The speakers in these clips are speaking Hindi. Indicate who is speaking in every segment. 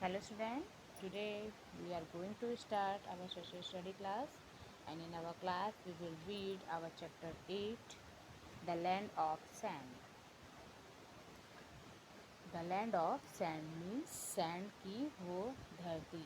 Speaker 1: Hello student, today we are going to start our social study class, and in our class we will read our chapter 8, The Land of Sand. The land of sand means sand की वो धरती.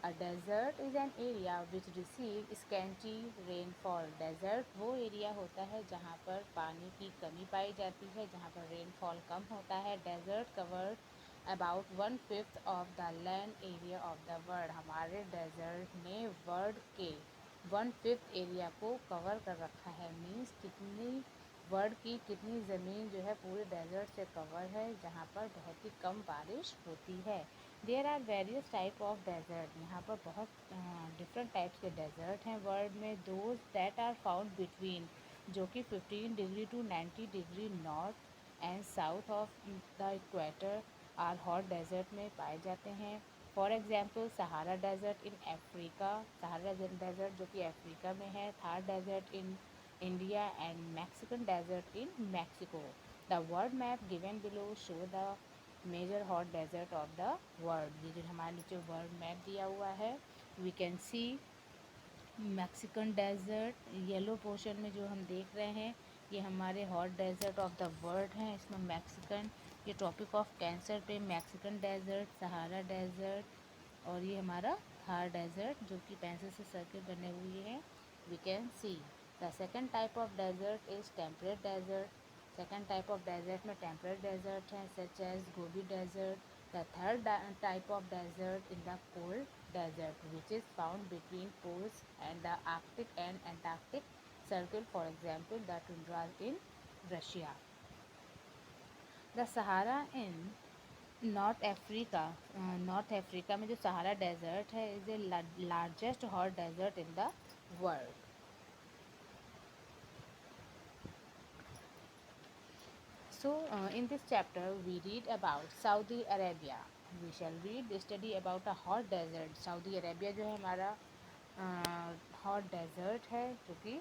Speaker 1: A desert is an area which receives scanty rainfall. Desert वो एरिया होता है जहाँ पर पानी की कमी पाई जाती है, जहाँ पर रेनफॉल कम होता है. Desert covers about 1/5 of the land area of the world. हमारे डेजर्ट ने वर्ल्ड के 1/5 एरिया को कवर कर रखा है. मीन्स कितनी वर्ल्ड की कितनी ज़मीन जो है पूरे डेजर्ट से कवर है, जहाँ पर बहुत ही कम बारिश होती है. There are various type of desert. यहाँ पर बहुत डिफरेंट टाइप्स के डेजर्ट हैं वर्ल्ड में. Those that are found between, जो कि 15 degree to 90 degree north and south of the equator are hot desert में पाए जाते हैं. For example Sahara desert in Africa, Sahara desert जो कि अफ्रीका में है. Thar desert in India and Mexican desert in Mexico. The world map given below show the major hot desert of the world. ये जो हमारे नीचे वर्ल्ड मैप दिया हुआ है, we can see Mexican desert yellow portion में जो हम देख रहे हैं, ये हमारे hot desert of the world हैं. इसमें मैक्सिकन, ये ट्रॉपिक ऑफ कैंसर पे मैक्सिकन डेजर्ट, सहारा डेजर्ट और ये हमारा थार डेजर्ट जो कि पेंसिल से सर्किल बने हुए हैं. We can see the second type of desert is temperate desert. Second type of desert में टेम्परेट डेजर्ट हैं such as Gobi desert. The third type of desert in the cold desert which is found between poles and the Arctic and Antarctic circle, for example the tundras in Russia. The Sahara in north Africa में जो सहारा डेजर्ट है is the largest hot desert in the world. So, in this chapter, we read about Saudi Arabia. We shall read study about a hot desert. Saudi Arabia जो है हमारा हॉट डेजर्ट है, जो कि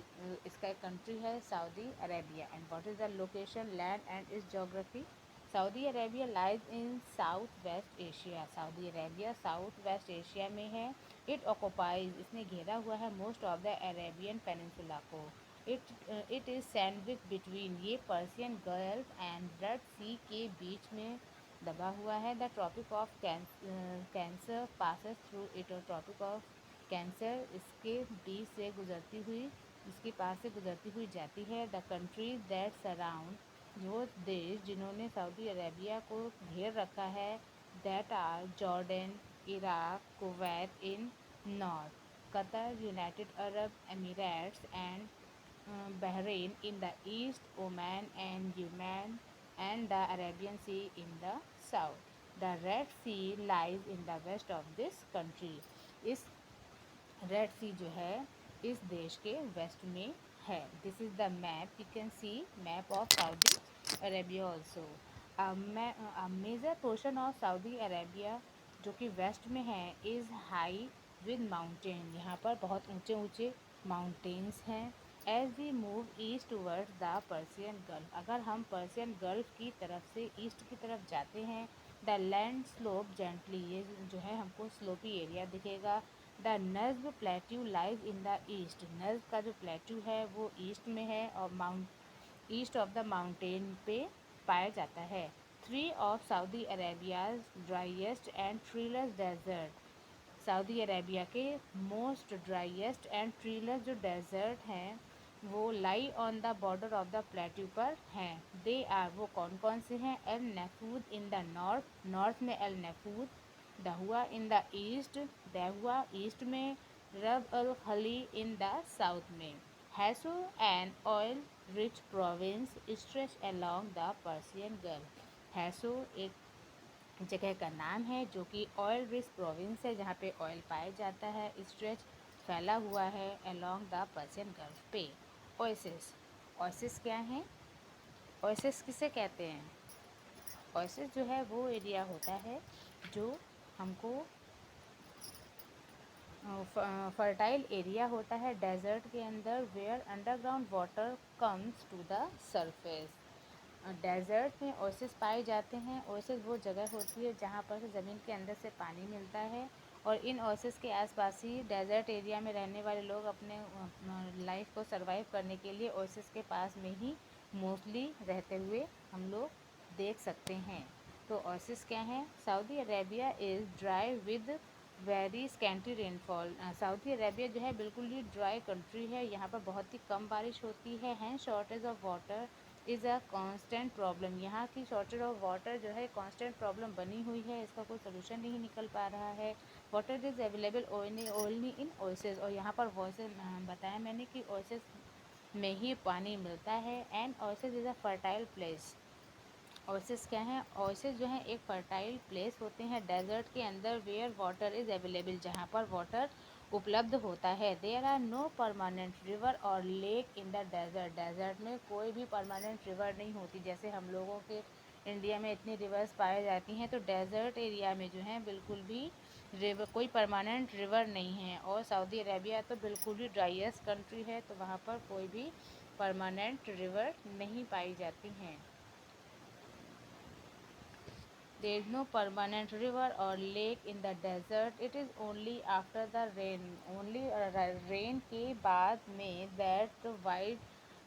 Speaker 1: इसका एक कंट्री है Saudi Arabia. And what is the location, land and its geography. Saudi Arabia lies in south west Asia. Saudi Arabia south west Asia में है. इट ऑक्यूपाइज, इसने घेरा हुआ है most of the Arabian peninsula को. इट इज़ सैंडविच बिटवीन, ये Persian gulf and red sea के बीच में दबा हुआ है. The tropic of cancer passes through it. Tropic of cancer इसके बीच से गुजरती हुई, इसके पास से गुजरती हुई जाती है. द कंट्रीज दैट सराउंड, जो देश जिन्होंने सऊदी अरेबिया को घेर रखा है, that are Jordan, Iraq, Kuwait in north, Qatar, United Arab Emirates and Bahrain in the east, Oman and Yemen and the Arabian Sea in the south. The Red Sea lies in the west of this country. इस रेड सी जो है इस देश के वेस्ट में है. This is the map, you can see map of Saudi Arabia also. Major portion of Saudi Arabia जो कि वेस्ट में है इज़ हाई विद माउंटेन. यहाँ पर बहुत ऊंचे ऊंचे माउंटेन्स हैं. As we move east towards the Persian gulf, अगर हम पर्सियन गल्फ की तरफ से ईस्ट की तरफ जाते हैं, द लैंड स्लोप जेंटली, ये जो है हमको स्लोपी एरिया दिखेगा. The Najd plateau lies in the east, Najd का जो प्लेट्यू है वो ईस्ट में है और ईस्ट ऑफ द माउंटेन पे पाया जाता है. Three of Saudi Arabia's driest and treeless desert, Saudi Arabia के मोस्ट ड्राइएस्ट एंड ट्रीलेस जो डेजर्ट हैं वो lie on the border of the plateau पर हैं. दे आर, वो कौन कौन से हैं, El Nafud in the north, north में El Nafud. Dahna in the east, Dahna east में. Rub al Khali in the south में. Hasa and oil rich province stretch along the Persian gulf. Hasa एक जगह का नाम है जो कि ऑयल रिच प्रोविंस है, जहाँ पे ऑयल पाया जाता है. स्ट्रेच फैला हुआ है अलोंग द पर्सियन गल्फ पे. ओएसिस, ओएसिस क्या है, ओएसिस किसे कहते हैं. ओएसिस जो है वो एरिया होता है जो हमको फर्टाइल एरिया होता है डेजर्ट के अंदर, where underground water comes to the surface. Desert में ओएसिस पाए जाते हैं। ओएसिस वो जगह होती है जहाँ पर से ज़मीन के अंदर से पानी मिलता है, और इन ओएसिस के आसपास ही डेज़र्ट एरिया में रहने वाले लोग अपने लाइफ को सरवाइव करने के लिए ओएसिस के पास में ही मोस्टली रहते हुए हम लोग देख सकते हैं। तो ओएसिस क्या है? Saudi Arabia is dry with very scanty rainfall. Saudi Arabia जो है बिल्कुल ही ड्राई कंट्री है, यहाँ पर बहुत ही कम बारिश होती है। Hand shortage of water is a constant problem. यहाँ की शॉर्टेज ऑफ वाटर जो है कांस्टेंट प्रॉब्लम बनी हुई है, इसका कोई सोल्यूशन नहीं निकल पा रहा है। Water is available only in oasis, और यहाँ पर वॉइसेस बताया मैंने कि ओएसिस में ही पानी मिलता है। And oasis is a fertile place. Oasis क्या है? ओएसिस जो है एक फर्टाइल प्लेस होते हैं डेजर्ट के अंदर, वेयर वाटर इज़ अवेलेबल, जहाँ पर वाटर उपलब्ध होता है। There are no permanent river और lake in the desert. Desert में कोई भी परमानेंट रिवर नहीं होती, जैसे हम लोगों के इंडिया में इतनी रिवर्स पाई जाती हैं, तो डेजर्ट एरिया में जो है बिल्कुल भी रिवर, कोई परमानेंट रिवर नहीं है। और सऊदी अरेबिया तो बिल्कुल ही ड्राइएस्ट कंट्री है, तो वहाँ पर कोई भी परमानेंट रिवर नहीं पाई जाती हैं। There is no permanent river or lake in the desert. It is only after the rain. Only rain के बाद में that wide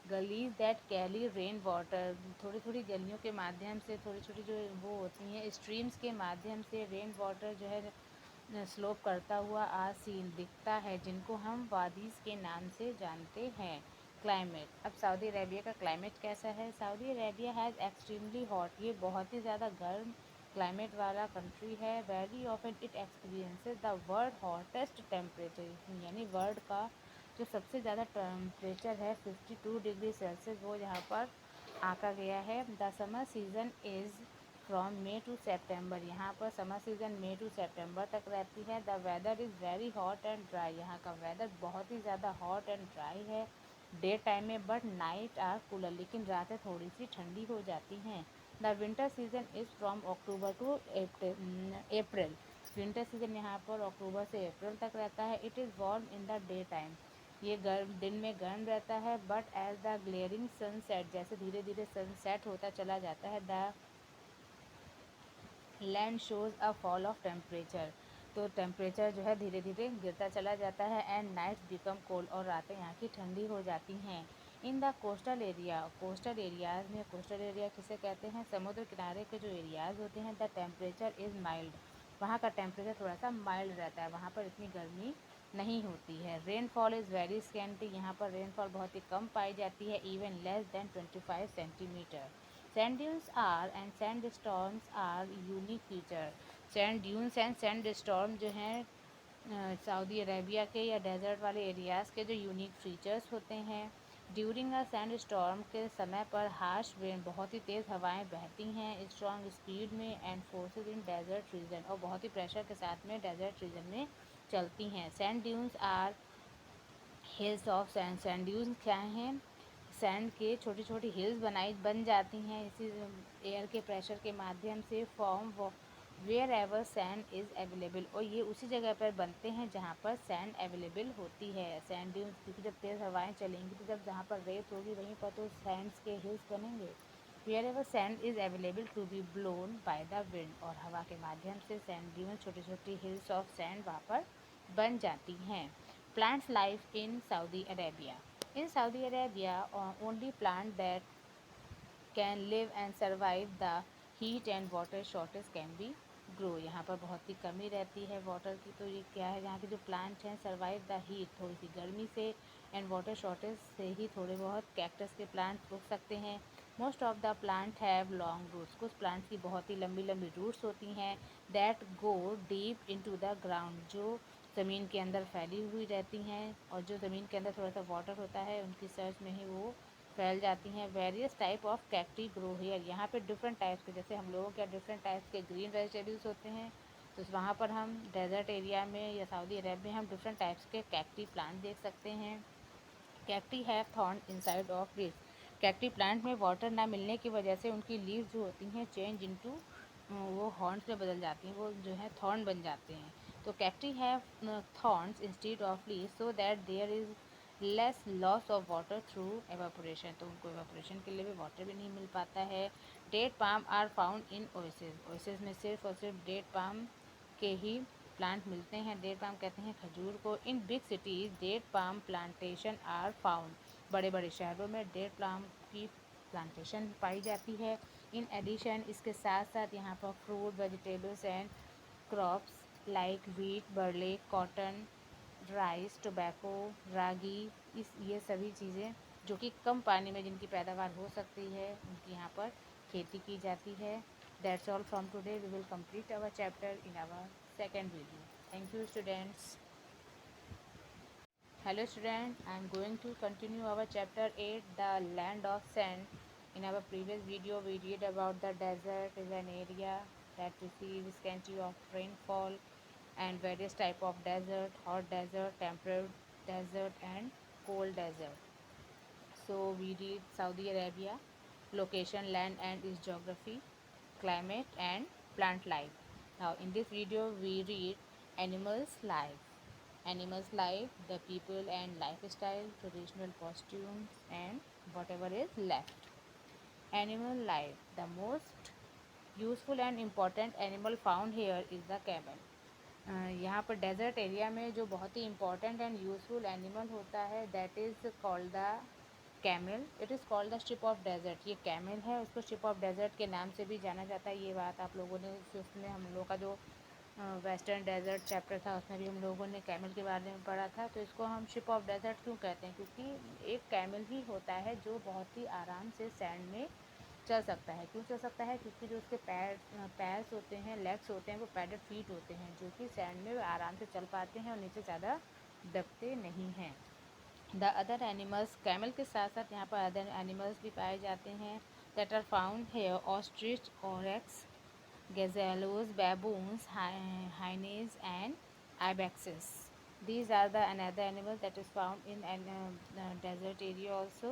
Speaker 1: gullies that carry rain water, थोड़ी थोड़ी गलियों के माध्यम से, थोड़ी छोटी जो वो होती हैं स्ट्रीम्स के माध्यम से रेन वाटर जो है स्लोप करता हुआ आज सीन दिखता है, जिनको हम वादीज़ के नाम से जानते हैं। क्लाइमेट। अब सऊदी अरेबिया का क्लाइमेट कैसा है? Saudi Arabia has extremely hot, ये बहुत ही ज़्यादा गर्म क्लाइमेट वाला कंट्री है। Very often it experiences the world hottest temperature, यानी वर्ल्ड का जो सबसे ज़्यादा टेम्परेचर है 52 डिग्री सेल्सियस, वो यहाँ पर आका गया है। The summer season is from May to September, यहाँ पर समर सीज़न मई टू सेप्टेम्बर तक रहती है। The weather is very hot and dry, यहाँ का वेदर बहुत ही ज़्यादा हॉट एंड ड्राई है डे टाइम में, बट नाइट आर कूलर, लेकिन रातें थोड़ी सी ठंडी हो जाती हैं। The winter season is from October to April, winter season यहाँ पर अक्टूबर से अप्रैल तक रहता है। It is warm in the day time, ये गर्म दिन में गर्म रहता है। But as the glaring sunset, जैसे धीरे धीरे सनसेट होता चला जाता है, the land shows a fall of temperature, तो टेम्परेचर जो है धीरे धीरे गिरता चला जाता है। एंड नाइट्स बिकम कोल्ड, और रातें यहाँ की ठंडी हो जाती हैं। In the coastal area, coastal areas में, कोस्टल एरिया किसे कहते हैं? समुद्र किनारे के जो एरियाज़ होते हैं, द टेम्परेचर इज़ माइल्ड, वहाँ का टेम्परेचर थोड़ा सा माइल्ड रहता है, वहाँ पर इतनी गर्मी नहीं होती है। रेनफॉल इज़ वेरी स्कैंटी, यहाँ पर रेनफॉल बहुत ही कम पाई जाती है, even less than 25 centimetre. Sand dunes are and sand storms are unique feature. Sand dunes and sand storm जो हैं सऊदी अरेबिया के या डेजर्ट वाले एरियाज़ के जो यूनिक फीचर्स होते हैं। ड्यूरिंग अ सैंड स्टॉर्म के समय पर हार्श विंड, बहुत ही तेज़ हवाएं बहती हैं स्ट्रॉन्ग स्पीड में, and forces in desert region, और बहुत ही प्रेशर के साथ में डेजर्ट रीजन में चलती हैं। Sand dunes are hills of sand, sand dunes क्या हैं? सैंड के छोटी छोटी हिल्स बन जाती हैं इसी एयर के प्रेशर के माध्यम से। Form wherever sand is available, और ये उसी जगह पर बनते हैं जहाँ पर सैंड अवेलेबल होती है। सैंड ड्यून्स, क्योंकि जब तेज़ हवाएं चलेंगी तो जब जहाँ पर रेत होगी वहीं पर तो सैंड्स के हिल्स बनेंगे। Wherever sand is available to be blown by the wind, और हवा के माध्यम से सैंड ड्यून्स, छोटी छोटी हिल्स ऑफ सैंड वहाँ पर बन जाती हैं। Plants life in Saudi Arabia. In Saudi Arabia, only plant that can live and survive the heat and water shortage can be grow. यहाँ पर बहुत ही कमी रहती है वाटर की, तो ये क्या है, यहाँ के जो प्लांट हैं सर्वाइव द हीट, थोड़ी सी गर्मी से एंड वाटर शॉर्टेज से ही थोड़े बहुत कैक्टस के प्लांट उग सकते हैं। Most of the plant have long roots, कुछ प्लांट्स की बहुत ही लंबी लंबी रूट्स होती हैं। That go deep into the ground, जो ज़मीन के अंदर फैली हुई रहती हैं, और जो ज़मीन के अंदर थोड़ा सा वाटर होता है उनकी सर्च में ही वो फैल जाती हैं। Various type of cacti grow here, यहाँ पे डिफरेंट टाइप्स के, जैसे हम लोगों के डिफरेंट टाइप्स के ग्रीन वेजिटेबल्स होते हैं, तो वहाँ पर हम डेजर्ट एरिया में या सऊदी अरब में हम डिफरेंट टाइप्स के कैक्टी प्लांट देख सकते हैं। Cacti have thorn inside of leaves, cacti plant में वाटर ना मिलने की वजह से उनकी लीव्स जो होती हैं चेंज इनटू वो हॉर्न्स में बदल जाती हैं, वो जो है थॉर्न बन जाते हैं। तो cacti have thorns instead of leaves, so that there is less loss of water through evaporation, तो उनको एवापोरेशन के लिए भी वाटर भी नहीं मिल पाता है। Date palm are found in oasis, oasis में सिर्फ और सिर्फ डेट पाम के ही प्लांट मिलते हैं। डेट पाम कहते हैं खजूर को। In big cities date palm plantation are found, बड़े बड़े शहरों में डेट पाम की प्लांटेशन पाई जाती है। इन एडिशन, इसके साथ साथ यहाँ पर fruit, vegetables and crops like wheat, barley, cotton, rice, tobacco, ragi, इस ये सभी चीज़ें जो कि कम पानी में जिनकी पैदावार हो सकती है उनकी यहाँ पर खेती की जाती है। That's all from today, we will complete our chapter in our second video. Thank you students. Hello student, I am going to continue our chapter 8, the land of sand. In our previous video we read about the desert is an area that receives scanty of rainfall and various type of desert, hot desert, temperate desert and cold desert. So we read Saudi Arabia, location, land and its geography, climate and plant life. Now in this video we read animals life. Animals life, the people and lifestyle, traditional costumes and whatever is left. Animal life, the most useful and important animal found here is the camel. यहाँ पर डेजर्ट एरिया में जो बहुत ही इम्पॉर्टेंट एंड यूज़फुल एनिमल होता है that is called the camel. It is called the ship of desert. ये कैमल है, उसको शिप ऑफ डेजर्ट के नाम से भी जाना जाता है। ये बात आप लोगों ने फिफ्थ में हम लोग का जो वेस्टर्न डेजर्ट चैप्टर था उसमें भी हम लोगों ने कैमल के बारे में पढ़ा था। तो इसको हम शिप ऑफ डेजर्ट क्यों कहते हैं, क्योंकि एक कैमल ही होता है जो बहुत ही आराम से सैंड में चल सकता है। क्यों चल सकता है, क्योंकि जो उसके पैर्स होते हैं, लेग्स होते हैं, वो पैडेड फीट होते हैं जो कि सैंड में आराम से चल पाते हैं और नीचे ज़्यादा दबते नहीं हैं। द अदर एनिमल्स, कैमल के साथ साथ यहाँ पर अदर एनिमल्स भी पाए जाते हैं that are found here, ostrich, oryx, gazelles, baboons, hyenas and ibexes. These are the another animals that is found in desert area also.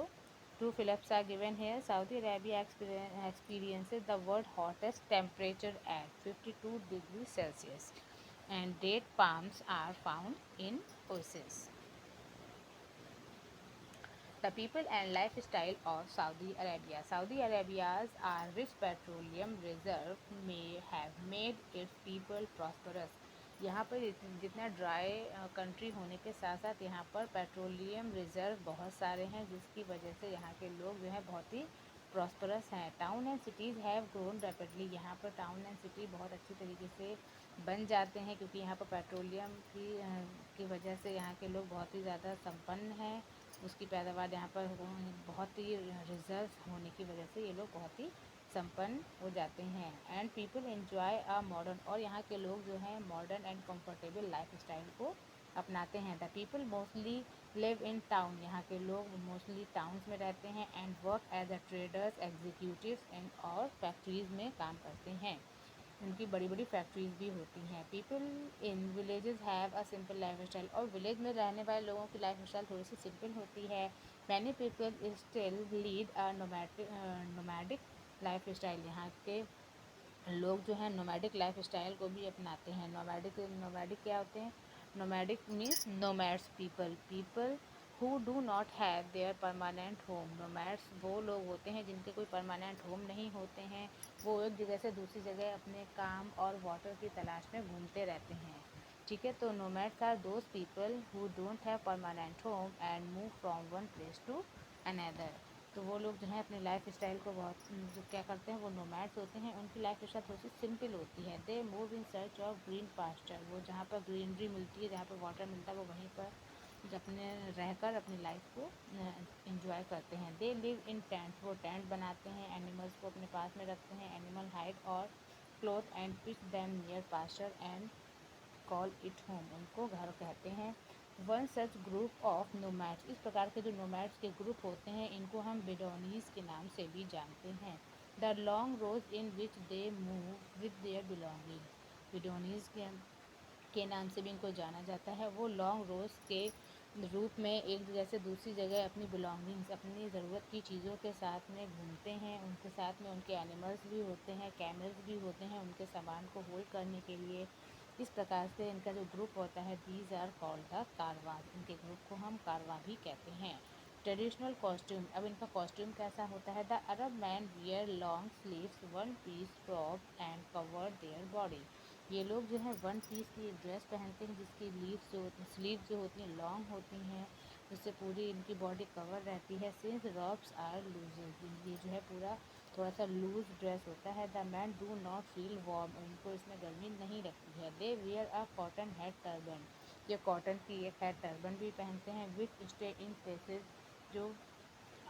Speaker 1: Two Philips are given here. Saudi Arabia experiences the world hottest temperature at 52 degrees Celsius and date palms are found in oases. The people and lifestyle of Saudi Arabia. Saudi Arabia's are rich petroleum reserve may have made its people prosperous. यहाँ पर जितना ड्राई कंट्री होने के साथ साथ यहाँ पर पेट्रोलियम रिजर्व बहुत सारे हैं जिसकी वजह से यहाँ के लोग जो है बहुत ही प्रॉस्परस हैं। Town and cities have grown rapidly. यहाँ पर टाउन एंड सिटी बहुत अच्छी तरीके से बन जाते हैं क्योंकि यहाँ पर पेट्रोलियम की वजह से यहाँ के लोग बहुत ही ज़्यादा संपन्न हैं। उसकी पैदावार यहाँ पर बहुत ही रिजर्व होने की वजह से ये लोग बहुत ही संपन्न हो जाते हैं। And people enjoy a modern, और यहाँ के लोग जो हैं modern and comfortable life style को अपनाते हैं। The people mostly live in town, यहाँ के लोग मोस्टली टाउन्स में रहते हैं and work as a traders, executives and और फैक्ट्रीज़ में काम करते हैं। उनकी बड़ी बड़ी फैक्ट्रीज भी होती हैं। People in villages have a simple life style, और विलेज में रहने वाले लोगों की लाइफ स्टाइल थोड़ी सी सिंपल होती है। Many people still lead a nomadic life style. यहाँ के लोग जो हैं नोमैडिक लाइफ स्टाइल को भी अपनाते हैं। नोमैडिक क्या होते हैं, nomadic means nomads people, people who do not have their permanent home. Nomads वो लोग होते हैं जिनके कोई परमानेंट होम नहीं होते हैं, वो एक जगह से दूसरी जगह अपने काम और वाटर की तलाश में घूमते रहते हैं। ठीक है, तो nomads are those people who don't have permanent home and move from one place to another. तो वो लोग जो है अपनी लाइफ स्टाइल को बहुत जो क्या करते हैं, वो नोमैड्स होते हैं, उनकी लाइफ स्टाइल थोड़ी सी सिंपल होती है। They move in search of green pasture, वो जहाँ पर ग्रीनरी मिलती है, जहाँ पर वाटर मिलता है, वो वहीं पर अपने रहकर अपनी लाइफ को इंजॉय करते हैं। दे लिव इन टेंट, वो टेंट बनाते हैं, एनिमल्स को अपने पास में रखते हैं। एनिमल हाइड और cloth and pitch them near pasture and call it home, उनको घर कहते हैं। One such group of nomads, इस प्रकार के जो नोमैड्स के ग्रुप होते हैं इनको हम बिडोनीज के नाम से भी जानते हैं। The long rows in which they move with their belonging, Bedouins के नाम से भी इनको जाना जाता है। वो लॉन्ग रोज के रूप में एक जगह से दूसरी जगह अपनी बिलोंगिंग्स, अपनी ज़रूरत की चीज़ों के साथ में घूमते हैं। उनके साथ में उनके एनिमल्स भी होते हैं, कैमल्स भी होते हैं उनके सामान को होल्ड करने के लिए। इस प्रकार से इनका जो ग्रुप होता है, दीज आर कॉल्ड द कारवां, इनके ग्रुप को हम कारवां भी कहते हैं। ट्रेडिशनल कॉस्ट्यूम, अब इनका कॉस्ट्यूम कैसा होता है? The Arab man wear long sleeves, one piece top and cover their body. ये लोग जो है वन पीस की एक ड्रेस पहनते हैं जिसकी स्लीव जो होती हैं लॉन्ग होती हैं, जिससे पूरी इनकी बॉडी कवर रहती है। सिंस रॉब्स आर लूज, ये जो है पूरा थोड़ा सा लूज ड्रेस होता है। The man do not feel warm, उनको इसमें गर्मी नहीं लगती है। They wear a cotton head turban, ये कॉटन की एक हेड टर्बन भी पहनते हैं। विच स्टे इन प्लेसेस, जो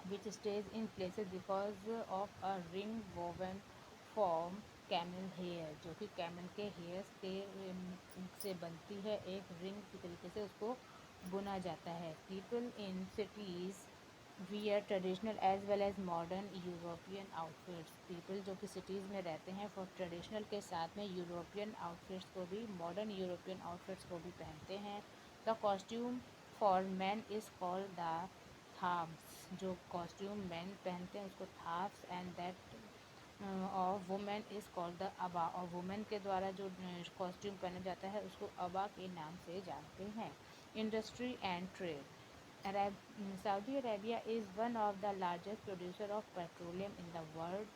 Speaker 1: which stays in places because of a ring woven form camel hair, जो कि कैमल के हेयर्स के से बनती है, एक रिंग की तरीके से उसको बुना जाता है। People in cities wear traditional as well as modern European outfits, people जो कि सिटीज़ में रहते हैं वो ट्रेडिशनल के साथ में यूरोपियन आउटफिट्स को भी, मॉडर्न यूरोपियन आउटफिट्स को भी पहनते हैं। The costume for man is called the thobes, जो कॉस्ट्यूम मैन पहनते हैं उसको थाब्स, एंड दैट और women is called the aba, और वुमेन के द्वारा जो कॉस्ट्यूम पहना जाता है उसको अबा के नाम से जानते हैं। Industry and trade, Saudi Arabia is one of the largest producer of petroleum in the world,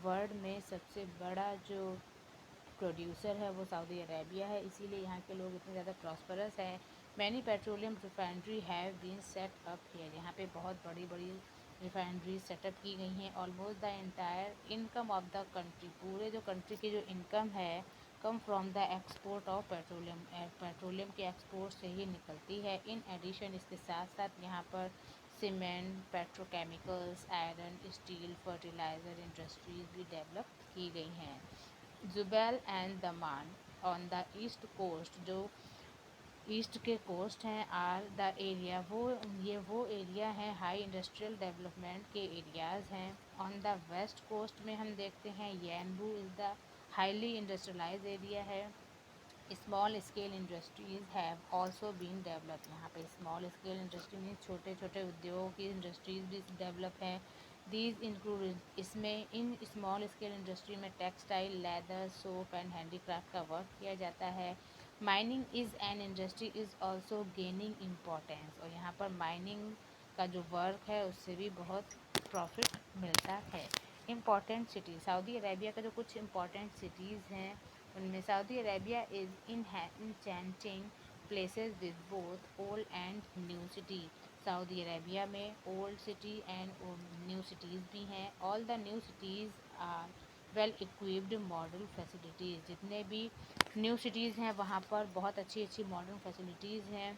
Speaker 1: world में सबसे बड़ा जो प्रोड्यूसर है वो सऊदी अरेबिया है, इसीलिए यहाँ के लोग इतने ज़्यादा प्रॉस्परस हैं। Many petroleum refinery have been set up here, यहाँ पे बहुत बड़ी बड़ी रिफाइनरी सेटअप की गई हैं। Almost the entire income of the country, पूरे जो कंट्री की जो इनकम है come from the export of petroleum, petroleum के एक्सपोर्ट से ही निकलती है। इन एडिशन, इसके साथ साथ यहाँ पर cement, petrochemicals, iron, steel, fertiliser industries भी डेवलप की गई हैं। Jubail and Dammam on the east coast, जो ईस्ट के कोस्ट हैं, आर द एरिया, वो एरिया हैं हाई इंडस्ट्रियल डेवलपमेंट के एरियाज़ हैं। ऑन द वेस्ट कोस्ट में हम देखते हैं Yanbu is the highly industrialise area है। Small scale industries have also been develop, यहाँ पे स्मॉल स्केल इंडस्ट्री में छोटे छोटे उद्योगों की इंडस्ट्रीज़ भी डेवलप हैं। दीज इंक्लूड, इसमें इन स्मॉल स्केल इंडस्ट्री में textile, leather, soap and handicraft का वर्क किया जाता है। Mining is an industry is also gaining importance, और यहाँ पर माइनिंग का जो वर्क है उससे भी बहुत प्रॉफिट मिलता है। इम्पॉर्टेंट सिटीज़, सऊदी अरेबिया का जो कुछ इम्पॉर्टेंट सिटीज़ हैं उनमें Saudi Arabia is enchanting places with both old and new city, Saudi Arabia में old city and new cities भी हैं। All the new cities are well equipped modern facilities, जितने भी न्यू सिटीज़ हैं वहाँ पर बहुत अच्छी अच्छी मॉडर्न फैसिलिटीज़ हैं।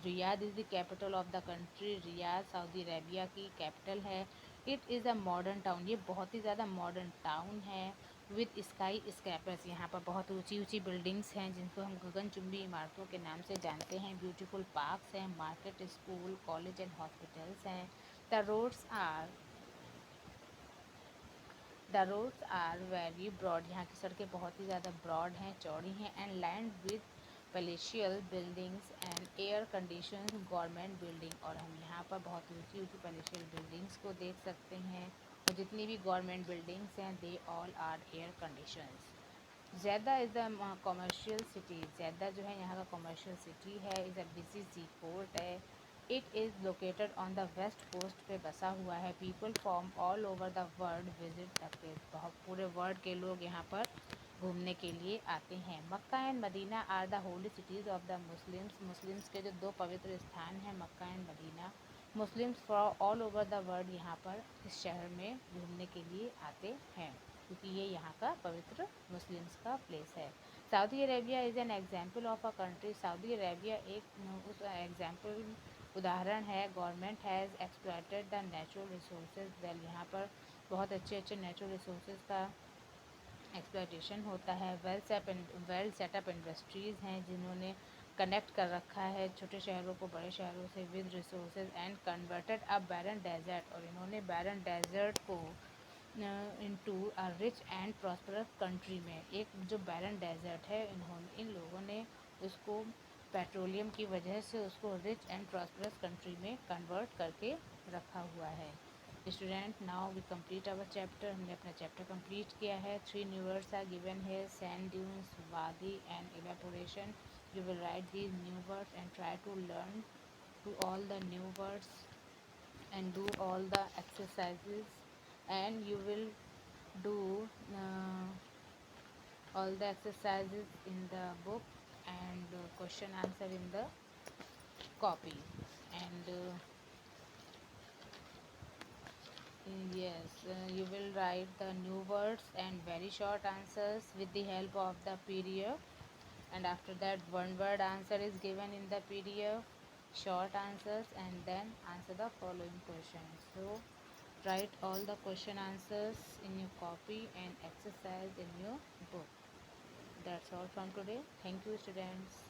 Speaker 1: Riyadh is the capital of the country, Riyadh Saudi Arabia की कैपिटल है। It is a modern town, ये बहुत ही ज़्यादा मॉडर्न टाउन है। विद स्काई स्क्रैपर्स, यहाँ पर बहुत ऊंची ऊंची बिल्डिंग्स हैं जिनको हम गगनचुंबी इमारतों के नाम से जानते हैं। ब्यूटीफुल पार्क्स हैं, market, school, college and hospitals हैं। The roads are the roads are very broad, यहाँ की सड़कें बहुत ही ज़्यादा ब्रॉड हैं, चौड़ी हैं। And land with palatial buildings and air condition government building, और हम यहाँ पर बहुत ऊंची ऊंची पैलेशियल बिल्डिंग्स को देख सकते हैं, और जितनी भी गवर्नमेंट बिल्डिंग्स हैं they all are air conditions. Jeddah is the commercial city, Jeddah जो है यहाँ का कॉमर्शियल सिटी है। Is a busy sea port है। It is located on the west coast पे बसा हुआ है। People from all over the world visit the place, बहुत पूरे वर्ल्ड के लोग यहाँ पर घूमने के लिए आते हैं। Mecca and Medina are the holy cities of the Muslims, Muslims के जो दो पवित्र स्थान हैं Mecca and Medina, Muslims from all over the world यहाँ पर इस शहर में घूमने के लिए आते हैं, क्योंकि ये यहाँ का पवित्र मुस्लिम्स का प्लेस है। Saudi Arabia is an example of a country, Saudi Arabia एक उस एग्जाम्पल उदाहरण है। Government has exploited the natural resources well, यहाँ पर बहुत अच्छे अच्छे नेचुरल रिसोर्सेज का एक्सप्लॉयटेशन होता है। वेल सेटअप इंडस्ट्रीज़ हैं जिन्होंने कनेक्ट कर रखा है छोटे शहरों को बड़े शहरों से with resources, and converted a barren desert, और इन्होंने बैरन डेजर्ट को into a rich and prosperous country में, एक जो बैरन डेजर्ट है इन लोगों ने उसको पेट्रोलियम की वजह से उसको रिच एंड प्रॉस्परस कंट्री में कन्वर्ट करके रखा हुआ है। Student, now we complete our chapter. हमने अपना चैप्टर कंप्लीट किया है। 3 न्यू वर्ड्स आर गिवन है, sand dunes, wadi and evaporation. You will write these new words and try to learn to all the new words and do all the exercises, and you will do uh, all the exercises in the book and question answer in the copy. And yes, you will write the new words and very short answers with the help of the PDF, and after that one word answer is given in the PDF, short answers, and then answer the following questions. So write all the question answers in your copy and exercise in your book. That's all from today. Thank you, students.